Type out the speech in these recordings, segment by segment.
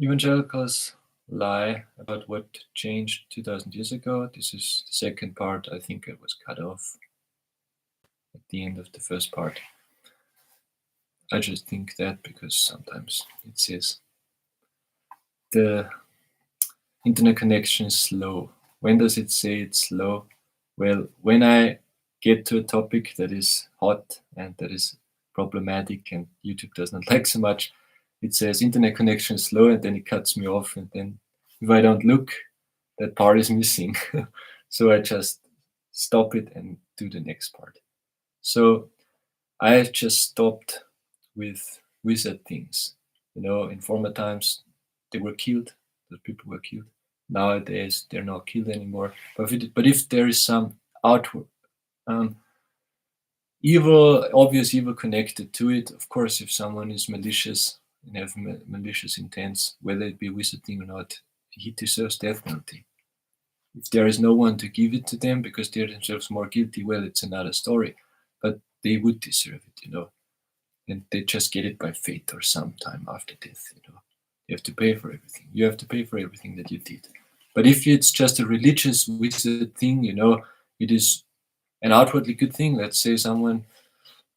Evangelicals lie about what changed 2000 years ago. This is the second part. I think it was cut off at the end of the first part. I just think that because sometimes it says the internet connection is slow. When does it say it's slow? Well, when I get to a topic that is hot and that is problematic and YouTube does not like so much, it says internet connection is slow, and then it cuts me off, and then if I don't look, that part is missing. So I just stop it and do the next part. So I just stopped with wizard things. In former times they were killed, those people were killed. Nowadays they're not killed anymore. But if there is some outward evil, obvious evil connected to it, of course, if someone is malicious and have malicious intents, whether it be a wizard thing or not, he deserves death penalty. If there is no one to give it to them because they're themselves more guilty, well, it's another story. But they would deserve it, and they just get it by fate or sometime after death. You have to pay for everything. You have to pay for everything that you did. But if it's just a religious wizard thing, it is an outwardly good thing. Let's say someone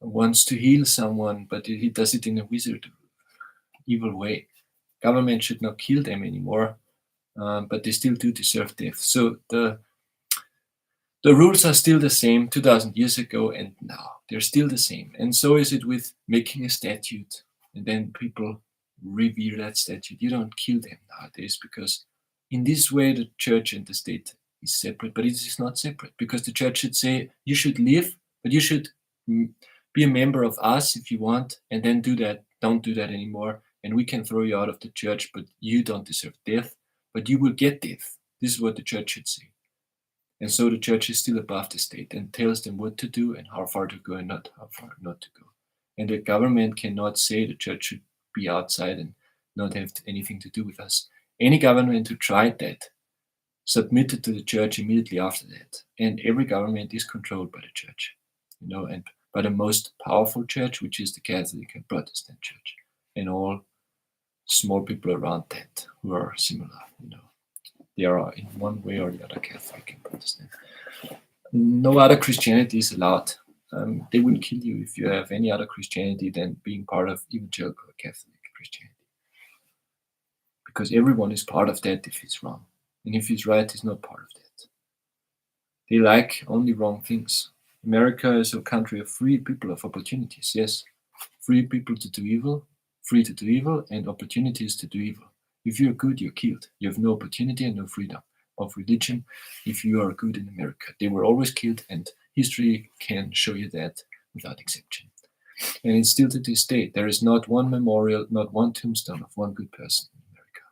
wants to heal someone, but he does it in a wizard evil way. Government should not kill them anymore, but they still do deserve death. So the rules are still the same 2000 years ago and now. They're still the same. And so is it with making a statute and then people revere that statute. You don't kill them nowadays because in this way the church and the state is separate, but it is not separate because the church should say you should live, but you should be a member of us if you want, and then do that. Don't do that anymore, and we can throw you out of the church, but you don't deserve death, but you will get death. This is what the church should say. And so the church is still above the state and tells them what to do and how far to go and not how far not to go. And the government cannot say the church should be outside and not have anything to do with us. Any government who tried that submitted to the church immediately after that. And every government is controlled by the church, and by the most powerful church, which is the Catholic and Protestant church, and all small people around that who are similar, They are in one way or the other Catholic and Protestant. No other Christianity is allowed. They will kill you if you have any other Christianity than being part of evangelical Catholic Christianity. Because everyone is part of that if he's wrong. And if he's right, he's not part of that. They like only wrong things. America is a country of free people, of opportunities, yes. Free people to do evil, free to do evil, and opportunities to do evil. If you're good, you're killed. You have no opportunity and no freedom of religion if you are good in America. They were always killed, and history can show you that without exception. And it's still to this day. There is not one memorial, not one tombstone of one good person in America.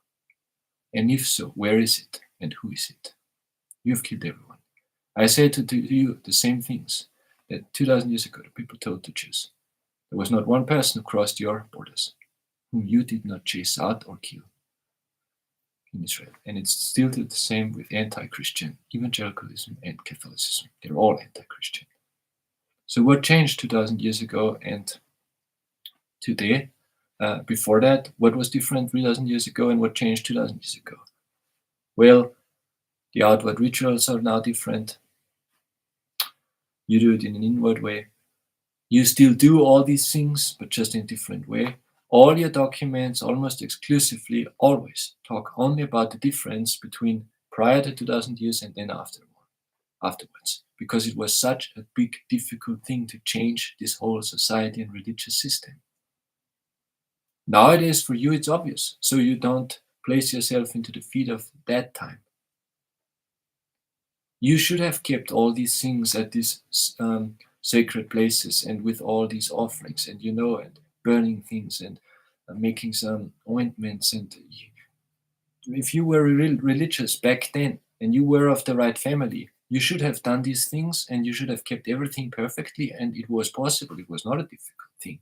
And if so, where is it and who is it? You have killed everyone. I say to you the same things that 2000 years ago the people told the Jews. There was not one person who crossed your borders whom you did not chase out or kill in Israel. And it's still the same with anti-Christian evangelicalism and Catholicism. They're all anti-Christian. So what changed 2000 years ago and today? Before that, what was different 3000 years ago and what changed 2000 years ago? Well, the outward rituals are now different. You do it in an inward way. You still do all these things, but just in a different way. All your documents almost exclusively always talk only about the difference between prior to 2000 years and then afterwards, because it was such a big, difficult thing to change this whole society and religious system. Nowadays, for you, it's obvious, so you don't place yourself into the feet of that time. You should have kept all these things at these sacred places and with all these offerings and and burning things and making some ointments. And if you were religious back then and you were of the right family, you should have done these things and you should have kept everything perfectly, and it was possible. It was not a difficult thing.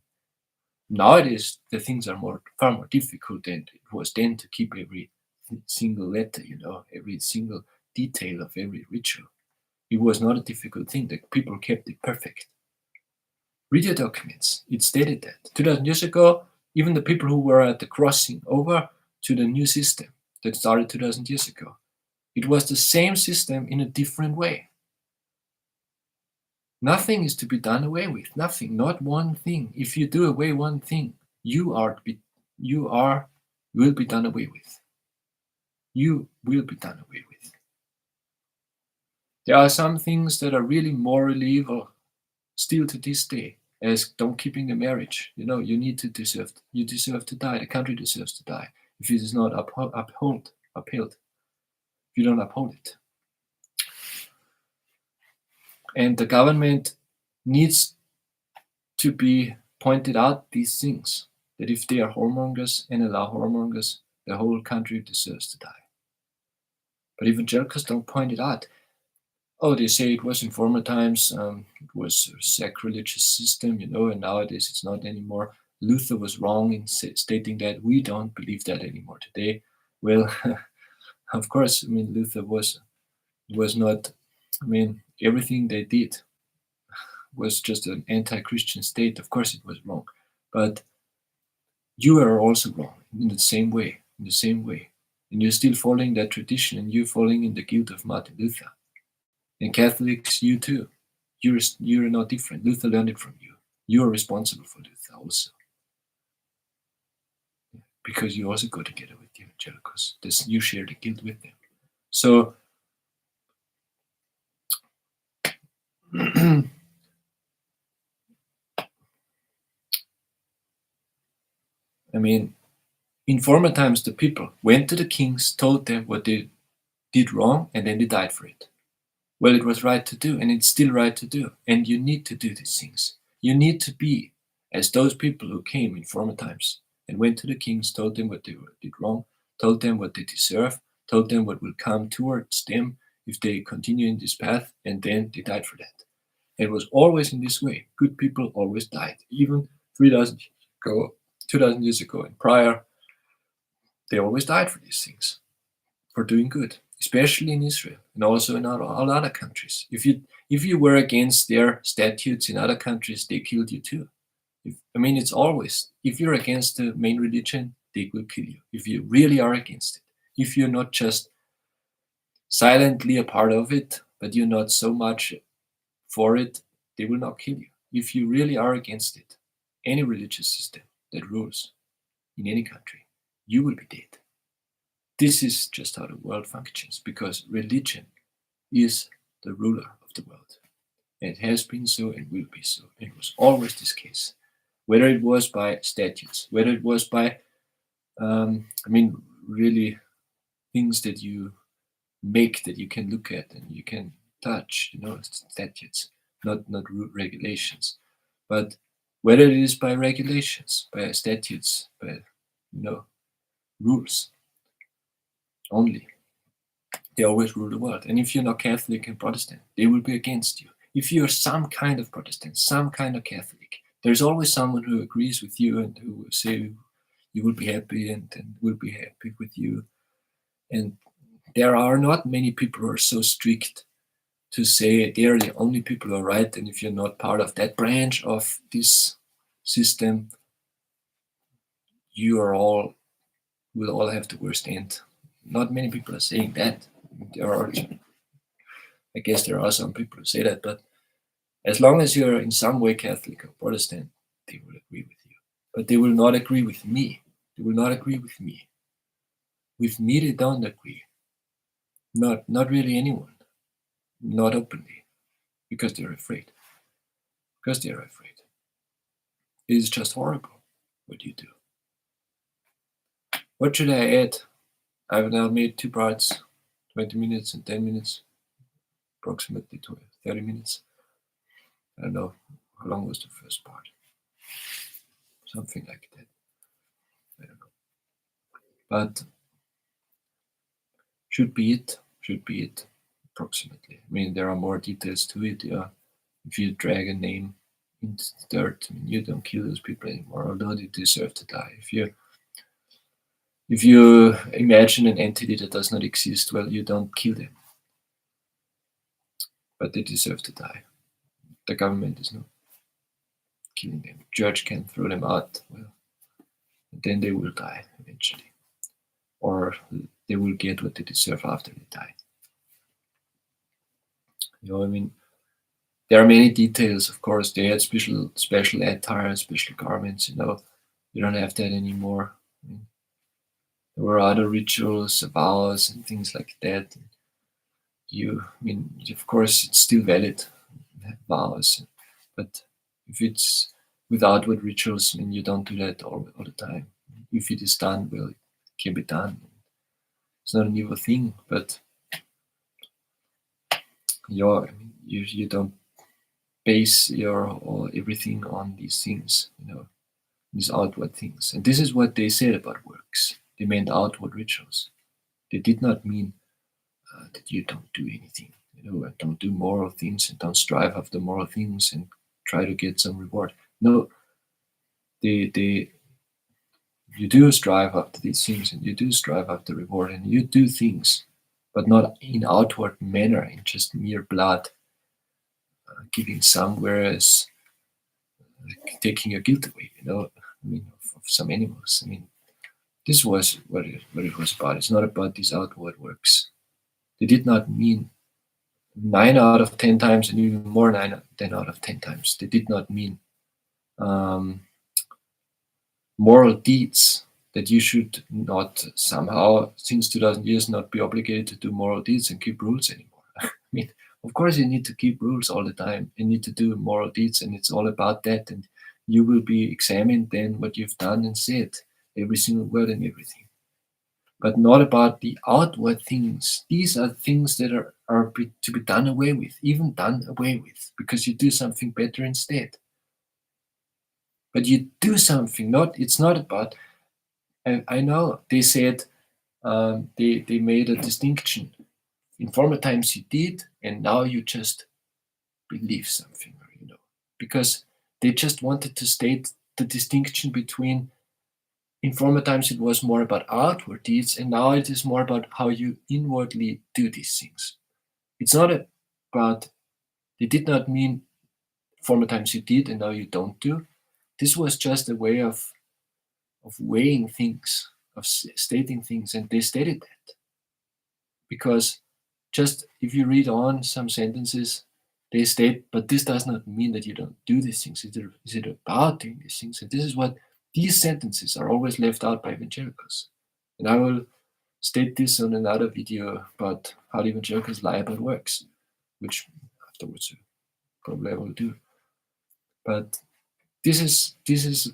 Nowadays, the things are far more difficult than it was then to keep every single letter, every single detail of every ritual. It was not a difficult thing. The people kept it perfect. Read your documents. It stated that. 2000 years ago, even the people who were at the crossing over, to the new system that started 2000 years ago. It was the same system in a different way. Nothing is to be done away with. Nothing, not one thing. If you do away one thing, you will be done away with. You will be done away with. There are some things that are really morally evil still to this day, as don't keeping the marriage. You deserve to die. The country deserves to die if it is not upheld. If you don't uphold it. And the government needs to be pointed out these things, that if they are whoremongers and allow whoremongers, the whole country deserves to die. But evangelicals don't point it out. Oh, they say it was in former times, it was a sacrilegious system, and nowadays it's not anymore. Luther was wrong in stating that. We don't believe that anymore today. Well, of course, Luther was not, everything they did was just an anti-Christian state. Of course it was wrong. But you are also wrong in the same way. And you're still following that tradition, and you're falling in the guilt of Martin Luther. And Catholics, you too. You're not different. Luther learned it from you. You're responsible for Luther also. Because you also go together with the evangelicals. You share the guilt with them. So, in former times, the people went to the kings, told them what they did wrong, and then they died for it. Well, it was right to do, and it's still right to do. And you need to do these things. You need to be as those people who came in former times and went to the kings, told them what they did wrong, told them what they deserve, told them what will come towards them if they continue in this path, and then they died for that. It was always in this way. Good people always died, even 2,000 years ago and prior. They always died for these things, for doing good, especially in Israel and also in all other countries. If you were against their statutes in other countries, they killed you too. It's always, if you're against the main religion, they will kill you. If you really are against it, if you're not just silently a part of it, but you're not so much for it, they will not kill you. If you really are against it, any religious system that rules in any country, you will be dead. This is just how the world functions, because religion is the ruler of the world. And it has been so and will be so. It was always this case. Whether it was by statutes, whether it was by, really things that you make that you can look at and you can touch, statutes, not regulations. But whether it is by regulations, by statutes, by, rules only, they always rule the world. And if you're not Catholic and Protestant, they will be against you. If you're some kind of Protestant, some kind of Catholic, there's always someone who agrees with you and who will say you will be happy and will be happy with you. And there are not many people who are so strict to say they are the only people who are right, and if you're not part of that branch of this system, will all have the worst end. Not many people are saying that. I guess there are some people who say that, but as long as you're in some way Catholic or Protestant, they will agree with you. But they will not agree with me. They will not agree with me. With me, they don't agree. Not really anyone. Not openly. Because they're afraid. Because they are afraid. It is just horrible what you do. What should I add? I've now made 2 parts, 20 minutes and 10 minutes, approximately 30 minutes. I don't know how long was the first part. Something like that. I don't know. But should be it, approximately. There are more details to it. Yeah. If you drag a name into the dirt, you don't kill those people anymore, although they deserve to die. If you imagine an entity that does not exist, well, you don't kill them. But they deserve to die. The government is not killing them. Church can throw them out, well, then they will die eventually. or they will get what they deserve after they die. I mean, there are many details, of course. They had special attire, special garments. You don't have that anymore. I mean, there were other rituals, vows, and things like that. Of course, it's still valid, vows, but if it's with outward rituals, you don't do that all the time. If it is done, well, it can be done. It's not an evil thing, but you don't base your everything on these things, these outward things. And this is what they said about works. They meant outward rituals. They did not mean that you don't do anything, and don't do moral things and don't strive after moral things and try to get some reward. No, you do strive after these things and you do strive after reward and you do things, but not in outward manner, in just mere blood, giving some, whereas taking your guilt away, of some animals. This was what it was about. It's not about these outward works. They did not mean 9 out of 10 times, and even more 9 out of 10 times. They did not mean moral deeds, that you should not somehow, since 2000 years, not be obligated to do moral deeds and keep rules anymore. Of course you need to keep rules all the time. You need to do moral deeds, and it's all about that. And you will be examined then what you've done and said, every single word and everything. But not about the outward things. These are things that are to be done away with, even done away with, because you do something better instead. But you do something, it's not about, I know they said, they made a distinction. In former times you did, and now you just believe something, because they just wanted to state the distinction between, in former times it was more about outward deeds, and now it is more about how you inwardly do these things. It's not about, they did not mean former times you did and now you don't do. This was just a way of weighing things, of stating things, and they stated that. Because just if you read on some sentences, they state, but this does not mean that you don't do these things. Is it about doing these things? And this is what these sentences are always left out by evangelicals. And I will state this on another video about how the evangelicals lie about works, which afterwards probably I will do. But this is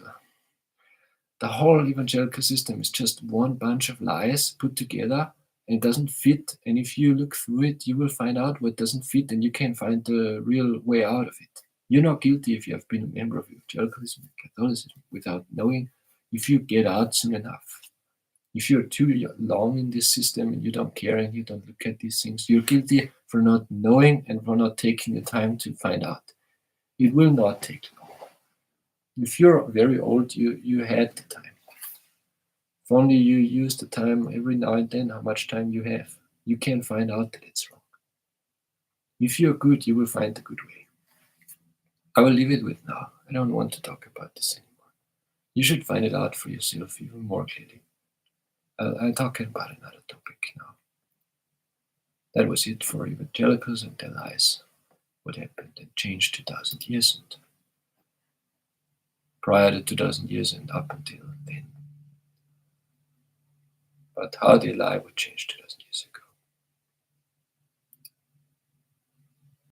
the whole evangelical system is just one bunch of lies put together, and it doesn't fit. And if you look through it, you will find out what doesn't fit, and you can find the real way out of it. You're not guilty if you have been a member of evangelicalism and Catholicism without knowing, if you get out soon enough. If you're too long in this system and you don't care and you don't look at these things, you're guilty for not knowing and for not taking the time to find out. It will not take long. If you're very old, you had the time. If only you use the time every now and then, how much time you have, you can find out that it's wrong. If you're good, you will find the good way. I will leave it with now. I don't want to talk about this anymore. You should find it out for yourself even more clearly. I'll talk about another topic now. That was it for evangelicals and their lies. What happened and changed 2000 years and prior to 2000 years and up until then. But how they lie would change 2000 years.